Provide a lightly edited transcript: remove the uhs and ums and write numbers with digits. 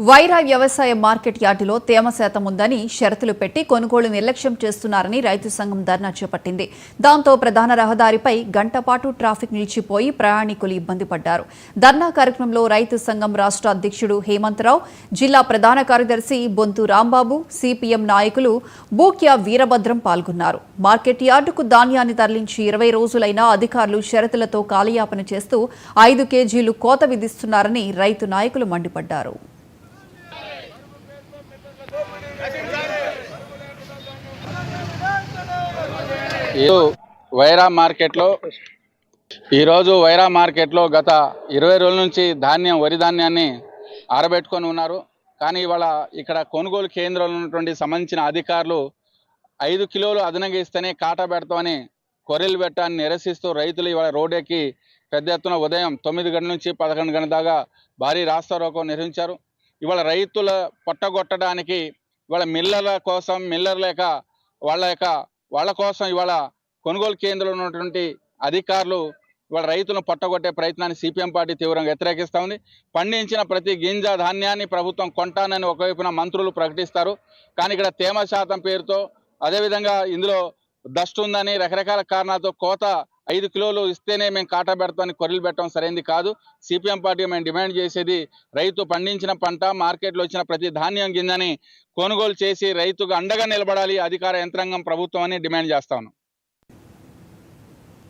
వైరా వ్యవసాయ మార్కెట్ యార్డులో తేమ శాతం ఉందని షరతులు పెట్టి కొనుగోలు నిర్లక్ష్యం చేస్తున్నారని రైతు సంఘం ధర్నా చేపట్టింది. దాంతో ప్రధాన రహదారిపై గంట పాటు ట్రాఫిక్ నిలిచిపోయి ప్రయాణికులు ఇబ్బంది పడ్డారు. ధర్నా కార్యక్రమంలో రైతు సంఘం రాష్ట్ర అధ్యక్షుడు హేమంతరావు, జిల్లా ప్రధాన కార్యదర్శి బొంతు రాంబాబు, సిపిఎం నాయకులు బూక్యా వీరభద్రం పాల్గొన్నారు. మార్కెట్ యార్డుకు ధాన్యాన్ని తరలించి 20 రోజులైనా అధికారులు షరతులతో కాలయాపన చేస్తూ 5 కేజీలు కోత విధిస్తున్నారని రైతు నాయకులు మండిపడ్డారు. వైరా మార్కెట్లో ఈరోజు వైరా మార్కెట్లో గత 20 రోజుల నుంచి వరి ధాన్యాన్ని ఆరబెట్టుకొని ఉన్నారు. కానీ ఇవాళ ఇక్కడ కొనుగోలు కేంద్రంలో ఉన్నటువంటి సంబంధించిన అధికారులు 5 కిలోలు అదనంగా ఇస్తేనే కాటా పెడతామని కొర్రెలు పెట్టాన్ని నిరసిస్తూ రైతులు ఇవాళ రోడ్డెక్కి పెద్ద ఎత్తున ఉదయం 9 గంటల నుంచి 11 గంటల దాకా భారీ రాస్తారోకో నిర్వహించారు. ఇవాళ రైతుల పొట్టగొట్టడానికి ఇవాళ మిల్లర్ లేక వాళ్ళ కోసం ఇవాళ కొనుగోలు కేంద్రంలో ఉన్నటువంటి అధికారులు ఇవాళ రైతులను పట్టగొట్టే ప్రయత్నాన్ని సిపిఎం పార్టీ తీవ్రంగా వ్యతిరేకిస్తూ ఉంది. పండించిన ప్రతి గింజ ధాన్యాన్ని ప్రభుత్వం కొంటానని ఒకవైపున మంత్రులు ప్రకటిస్తారు. కానీ ఇక్కడ తేమ శాతం పేరుతో, అదేవిధంగా ఇందులో డస్ట్ ఉందని రకరకాల కారణాలతో కోత 5 కిలోలు ఇస్తేనే మేము కాటా పెడతామని కొర్రెలు పెట్టడం సరైనది కాదు. సిపిఎం పార్టీ మేము డిమాండ్ చేసేది రైతు పండించిన పంట, మార్కెట్లో వచ్చిన ప్రతి ధాన్యం గింజని కొనుగోలు చేసి రైతుకు అండగా నిలబడాలి అధికార యంత్రాంగం, ప్రభుత్వం అని డిమాండ్ చేస్తా ఉన్నాం.